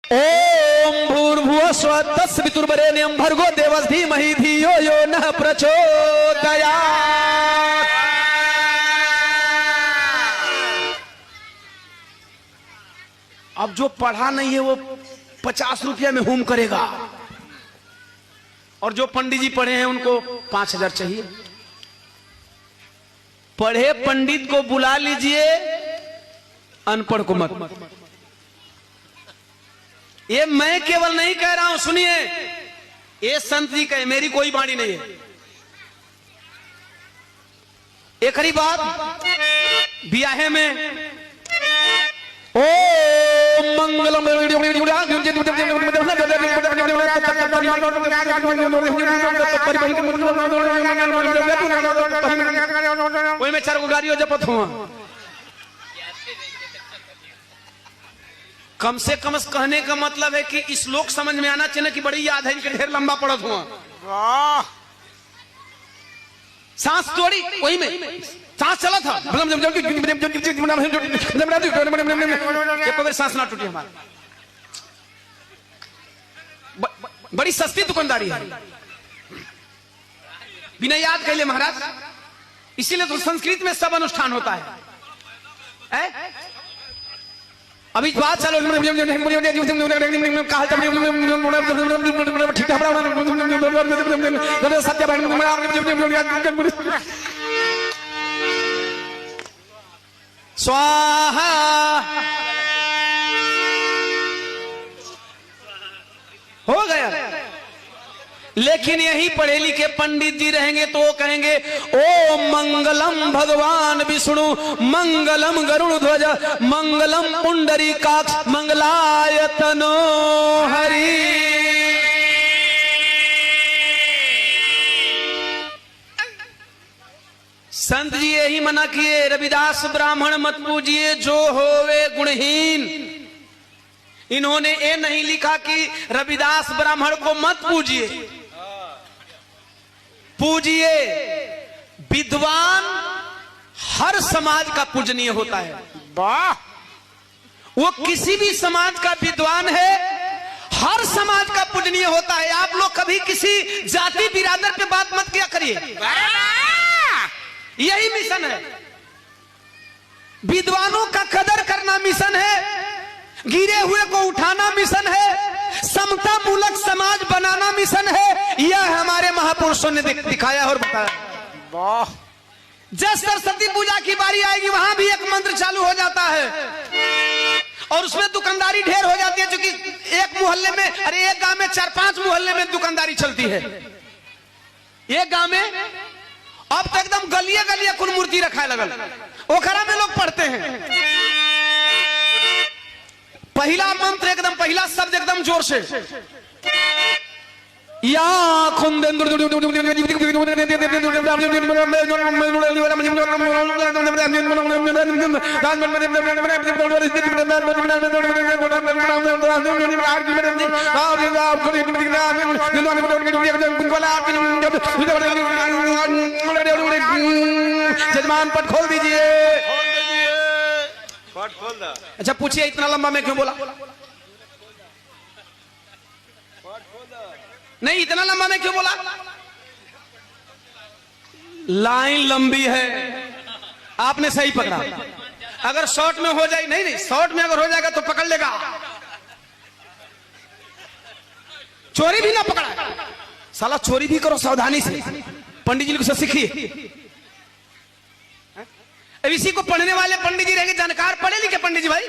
ओम भूर्भुवः स्वः तत्सवितुर्वरेण्यं भर्गो देवस्य धीमहि धियो यो नः प्रचोदयात्। अब जो पढ़ा नहीं है वो 50 रुपया में होम करेगा, और जो पंडित जी पढ़े हैं उनको 5000 चाहिए। पढ़े पंडित को बुला लीजिए, अनपढ़ को मत। ये मैं केवल नहीं कह रहा हूं, सुनिए, ये संत जी कहे, मेरी कोई वाणी नहीं है। एक हरी बात ब्याहे में ओ मंगलम कोई मैं 4 गाड़ियों जपत हुआ, कम से कम कहने का मतलब है कि इस श्लोक समझ में आना चाहिए कि बड़ी याद है, इनके ढेर लंबा पड़त हुआ। सांस तोड़ी, वही में सांस चला था, सांस ना टूटी हमारी। बड़ी सस्ती दुकानदारी है, बिना याद कर ले महाराज। इसीलिए तो संस्कृत में सब अनुष्ठान होता है। अभी बात चलो स्वाहा। हो गया। लेकिन यही पढ़े लिखे पंडित जी रहेंगे तो वो कहेंगे ओ मंगलम भगवान विष्णु, मंगलम गरुड़ ध्वज, मंगलम पुंडरीकाक्ष, मंगलायतनो हरि। संत जी यही मना किए, रविदास ब्राह्मण मत पूजिए जो होवे गुणहीन। इन्होंने ये नहीं लिखा कि रविदास ब्राह्मण को मत पूजिए, पूजिए। विद्वान हर समाज का पूजनीय होता है। वाह, वो किसी भी समाज का विद्वान है, हर समाज का पूजनीय होता है। आप लोग कभी किसी जाति बिरादर पे बात मत किया करिए, यही मिशन है। विद्वानों का कदर करना मिशन है, गिरे हुए को उठाना मिशन है, समता मूलक समाज बनाना मिशन है। यह हमारे महापुरुषों ने दिखाया और बताया। वाह, जब सरस्वती पूजा की बारी आएगी वहां भी एक मंत्र चालू हो जाता है और उसमें दुकानदारी ढेर हो जाती है, क्योंकि एक मोहल्ले में, अरे एक गांव में 4-5 मोहल्ले में दुकानदारी चलती है। एक गांव में अब तो एकदम गलिया गलिया कुल मूर्ति रखा लगल, ओखरा में लोग पढ़ते हैं। पहला मंत्र एकदम, पहला शब्द एकदम जोर से, या जजमान पट खोल दीजिए। अच्छा पूछिए इतना लंबा मैं क्यों बोला? नहीं, इतना लंबा मैं क्यों बोला? लाइन लंबी है, आपने सही पकड़ा। अगर शॉर्ट में हो जाए, नहीं शॉर्ट में अगर हो जाएगा तो पकड़ लेगा, चोरी भी ना पकड़ा। साला चोरी भी करो सावधानी से, पंडित जी को सीखिए। इसी को पढ़ने वाले पंडित जी रहेंगे, जानकार पढ़े लिखे पंडित जी। भाई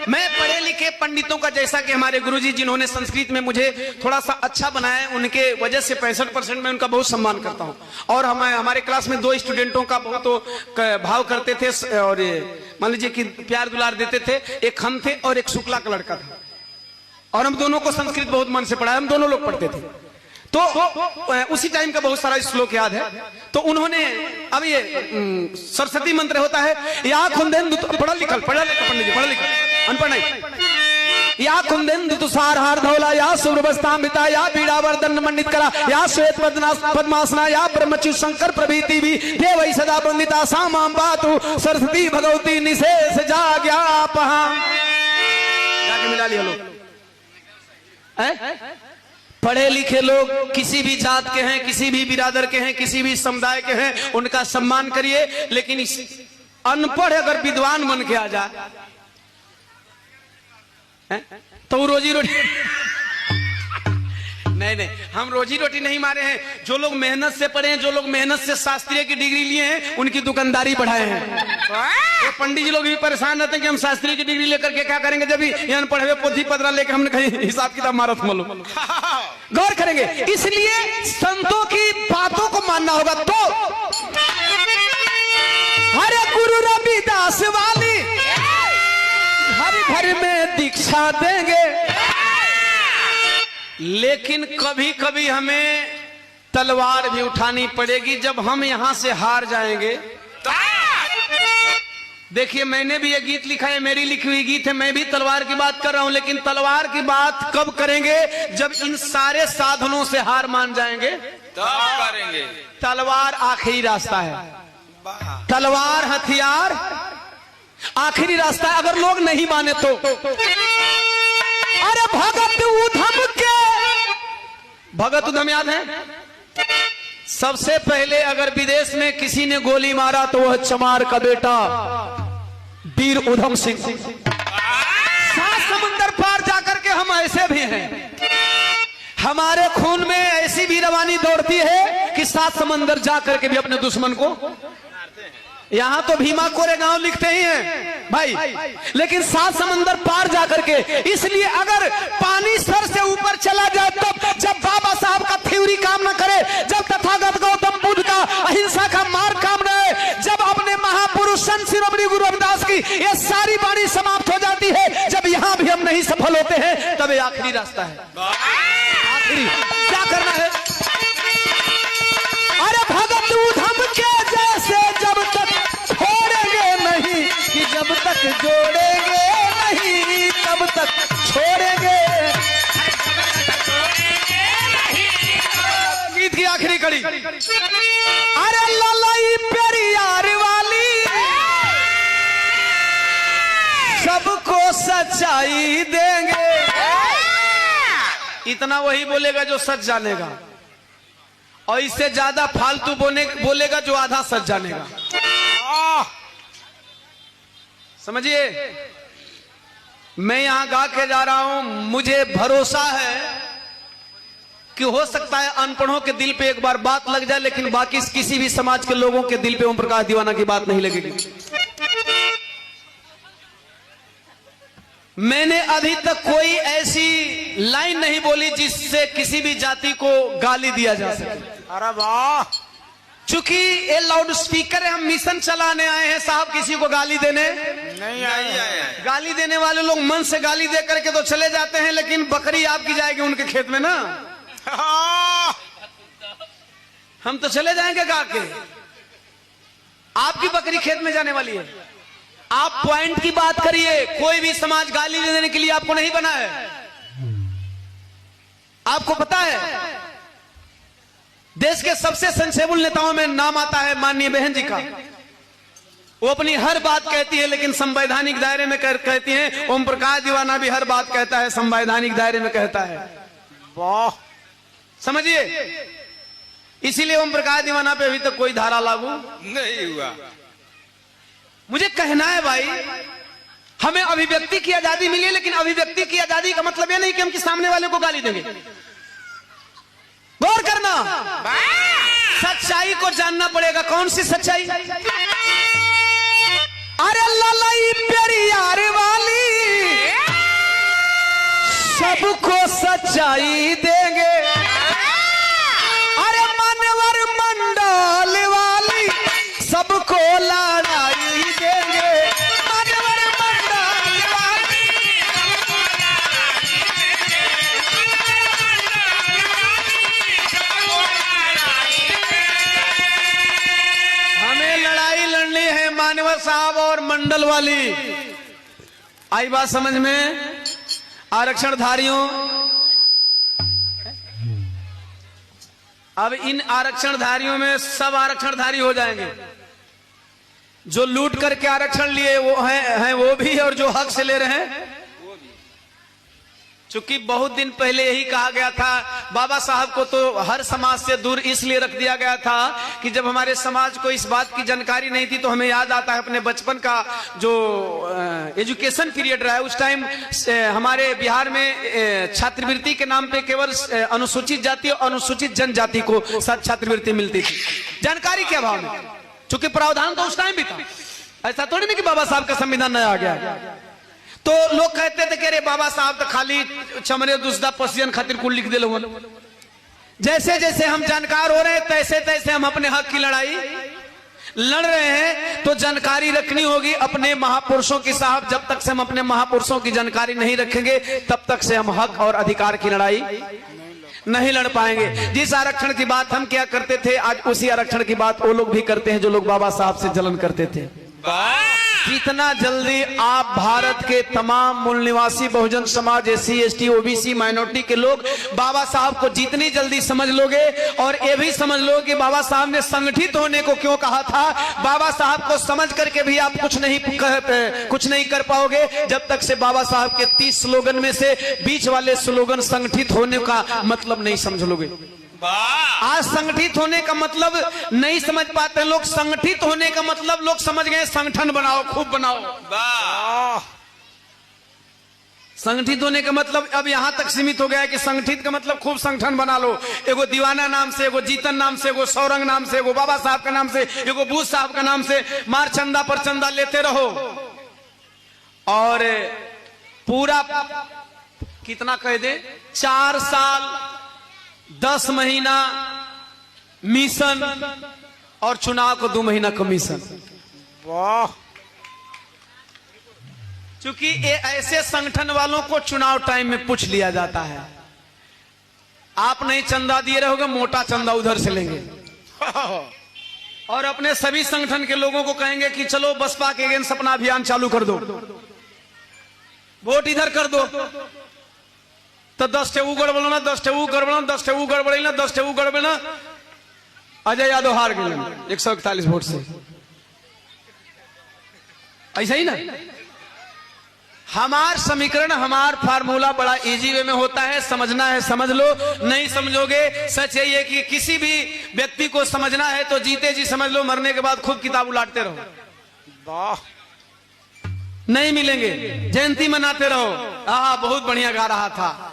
मैं पढ़े लिखे पंडितों का, जैसा कि हमारे गुरुजी जिन्होंने संस्कृत में मुझे थोड़ा सा अच्छा बनाया, उनके वजह से 65% में उनका बहुत सम्मान करता हूं। और हमारे क्लास में 2 स्टूडेंटों का बहुत भाव करते थे और मान लीजिए कि प्यार दुलार देते थे। एक हम थे और एक शुक्ला का लड़का था, और हम दोनों को संस्कृत बहुत मन से पढ़ाया, हम दोनों लोग पढ़ते थे। तो उसी टाइम का बहुत सारा श्लोक याद है। तो उन्होंने, अब ये सरस्वती मंत्र होता है, या खुंदेन पढ़ा लिखल पंडित जी, पढ़ा लिखल, अनपढ़ नहीं। या कुंदेन तुषार हार धौला, या सूर्यवस्तांबिता, या बीड़ावर्धन मंडित करा, या श्वेत पद्मासना, या ब्रह्मच्यु शंकर प्रभृति भी देवै सदा वंदिता, सामां पातु सरस्वती भगवती निशेष जाग्यापहा। जाके मिला लिया लोग। पढ़े लिखे लोग किसी भी जात के हैं, किसी भी बिरादर के हैं, किसी भी समुदाय के हैं, उनका सम्मान करिए। लेकिन इस अनपढ़ अगर विद्वान बन के आ जाए तो रोजी रोटी नहीं, हम रोजी रोटी नहीं मारे हैं। जो लोग मेहनत से पढ़े हैं, जो लोग मेहनत से शास्त्रीय की डिग्री लिए हैं, उनकी दुकानदारी बढ़ाए हैं। तो पंडित जी लोग भी परेशान रहते हैं कि हम शास्त्रीय की डिग्री लेकर के क्या करेंगे, जब यहाँ पढ़े हुए पोथी पत्रा लेकर हमने कहीं हिसाब किताब मारत मालूम। गौर करेंगे, इसलिए संतों की बातों को मानना होगा। तो हरे गुरु रविदास वाली हर घर में दीक्षा देंगे, लेकिन कभी कभी हमें तलवार भी उठानी पड़ेगी जब हम यहां से हार जाएंगे। देखिए, मैंने भी ये गीत लिखा है, मेरी लिखी हुई गीत है, मैं भी तलवार की बात कर रहा हूं। लेकिन तलवार की बात कब करेंगे, जब इन सारे साधनों से हार मान जाएंगे तब करेंगे। तलवार आखिरी रास्ता है, तलवार हथियार आखिरी रास्ता है। अगर लोग नहीं माने तो अरे भगत उधम के, भगत उधम याद है? सबसे पहले अगर विदेश में किसी ने गोली मारा तो वह चमार का बेटा वीर उधम सिंह। 7 समुंदर पार जाकर के हम ऐसे भी हैं, हमारे खून में ऐसी भी रवानी दौड़ती है कि 7 समंदर जाकर के भी अपने दुश्मन को। यहां तो भीमा कोरेगांव लिखते ही हैं भाई, लेकिन 7 समंदर पार जाकर के। इसलिए अगर पानी सर से ऊपर चला जाए तब, जब बाबा साहब का थ्योरी काम ना करे, जब तथागत गौतम बुद्ध का अहिंसा का मार्ग काम न है, जब अपने महापुरुष संत शिरोमणि गुरु रविदास की ये सारी वाणी समाप्त हो जाती है, जब यहां भी हम नहीं सफल होते हैं, तब ये आखिरी रास्ता है। आखिरी क्या करना है? अरे भगत उधम के जैसे जब तक छोड़ेंगे नहीं, कि जब तक जोड़ेंगे नहीं तब तक छोड़ेंगे। गीत की आखिरी कड़ी, अरे ललाई पेरियार वाली सबको सच्चाई देंगे। इतना वही बोलेगा जो सच जानेगा, और इससे ज्यादा फालतू बोलेगा जो आधा सच जानेगा। समझिए, मैं यहां गा के जा रहा हूं, मुझे भरोसा है कि हो सकता है अनपढ़ों के दिल पे एक बार बात लग जाए, लेकिन बाकी किसी भी समाज के लोगों के दिल पे ओम प्रकाश दीवाना की बात नहीं लगेगी। मैंने अभी तक कोई ऐसी लाइन नहीं बोली जिससे किसी भी जाति को गाली दिया जा सके। अरे वाह, चूंकि ये लाउड स्पीकर है, हम मिशन चलाने आए हैं साहब, किसी को गाली देने नहीं आए। गाली देने वाले लोग मन से गाली दे करके तो चले जाते हैं, लेकिन बकरी आपकी जाएगी उनके खेत में ना। हम तो चले जाएंगे गा के, आपकी बकरी खेत में जाने वाली है। आप पॉइंट की बात करिए, कोई भी समाज गाली देने के लिए आपको नहीं बना है। आपको पता है, देश के सबसे सेंसेबल नेताओं में नाम आता है माननीय बहन जी का। वो अपनी हर बात कहती है, लेकिन संवैधानिक दायरे में कहती हैं। ओम प्रकाश दीवाना भी हर बात कहता है, संवैधानिक दायरे में कहता है। वाह, समझिए, इसीलिए ओम प्रकाश दीवाना पे अभी तक कोई धारा लागू नहीं हुआ। मुझे कहना है भाई, हमें अभिव्यक्ति की आजादी मिली, लेकिन अभिव्यक्ति की आजादी का मतलब यह नहीं कि हम किसी सामने वाले को गाली देंगे। गौर करना, सच्चाई को जानना पड़ेगा। कौन सी सच्चाई? अरे ललाई पेरियार वाली सबको सच्चाई देंगे। अरे मानवर मंडल वाली सबको लड़ाई देंगे। मानवर मंडल वाली हमें लड़ाई लड़नी है मानवर साहब और मंडल वाली। आई बात समझ में? आरक्षणधारियों, अब इन आरक्षणधारियों में सब आरक्षणधारी हो जाएंगे। जो लूट करके आरक्षण लिए वो हैं वो भी, और जो हक से ले रहे हैं वो भी। चूंकि बहुत दिन पहले यही कहा गया था, बाबा साहब को तो हर समाज से दूर इसलिए रख दिया गया था कि जब हमारे समाज को इस बात की जानकारी नहीं थी, तो हमें याद आता है अपने बचपन का जो एजुकेशन पीरियड रहा है, उस टाइम हमारे बिहार में छात्रवृत्ति के नाम पे केवल अनुसूचित जाति और अनुसूचित जनजाति को छात्रवृत्ति मिलती थी, जानकारी के अभाव में। चूंकि प्रावधान तो उस टाइम भी था, ऐसा थोड़ी नहीं कि बाबा साहब का संविधान नया आ गया। तो लोग कहते थे कि अरे बाबा साहब तो खाली चमरे दुसदा पसियन खातिर कुल लिख दे लो। जैसे जैसे हम जानकार हो रहे हैं, तैसे तैसे हम अपने हक की लड़ाई लड़ रहे हैं। तो जानकारी रखनी होगी अपने महापुरुषों की साहब। जब तक से हम अपने महापुरुषों की जानकारी नहीं रखेंगे, तब तक से हम हक और अधिकार की लड़ाई नहीं लड़ पाएंगे। जिस आरक्षण की बात हम क्या करते थे, आज उसी आरक्षण की बात वो लोग भी करते हैं जो लोग बाबा साहब से जलन करते थे। जितना जल्दी आप भारत के तमाम मूल निवासी Bahujan Samaj, SC, ST, OBC, minority के लोग बाबा साहब को जितनी जल्दी समझ लोगे, और ये भी समझ लो कि बाबा साहब ने संगठित होने को क्यों कहा था। बाबा साहब को समझ करके भी आप कुछ नहीं कर पाओगे जब तक से बाबा साहब के 30 स्लोगन में से बीच वाले स्लोगन संगठित होने का मतलब नहीं समझ लोगे। आज संगठित होने का मतलब नहीं समझ पाते लोग। संगठित होने का मतलब लोग समझ गए संगठन बनाओ, खूब बनाओ। संगठित होने का मतलब अब यहां तक सीमित हो गया है कि संगठित का मतलब खूब संगठन बना लो। एगो दीवाना नाम से, एगो जीतन नाम से, एगो सौरंग नाम से, एगो बाबा साहब का नाम से, एगो बूझ साहब का नाम से मार चंदा पर चंदा लेते रहो। और पूरा कितना कह दे, 4 साल 10 महीना मिशन और चुनाव को 2 महीना कमीशन। वाह! क्योंकि ऐसे संगठन वालों को चुनाव टाइम में पूछ लिया जाता है, आप नहीं चंदा दिए रहोगे, मोटा चंदा उधर से लेंगे। और अपने सभी संगठन के लोगों को कहेंगे कि चलो बसपा के अगेंस्ट अपना अभियान चालू कर दो, वोट इधर कर दो। तो 10 ठे गड़बड़ना, 10 ठे गड़बड़ा, 10 ठे गड़बड़ेना, 10 ठे गड़बड़ेना। अजय यादव हार गए 141 वोट से। ऐसा ही ना, हमार समीकरण, हमार फार्मूला बड़ा इजी वे में होता है। समझना है समझ लो, नहीं समझोगे। सच यही है कि किसी भी व्यक्ति को समझना है तो जीते जी समझ लो, मरने के बाद खुद किताब उलाटते रहो, नहीं मिलेंगे। जयंती मनाते रहो, बहुत बढ़िया गा रहा था,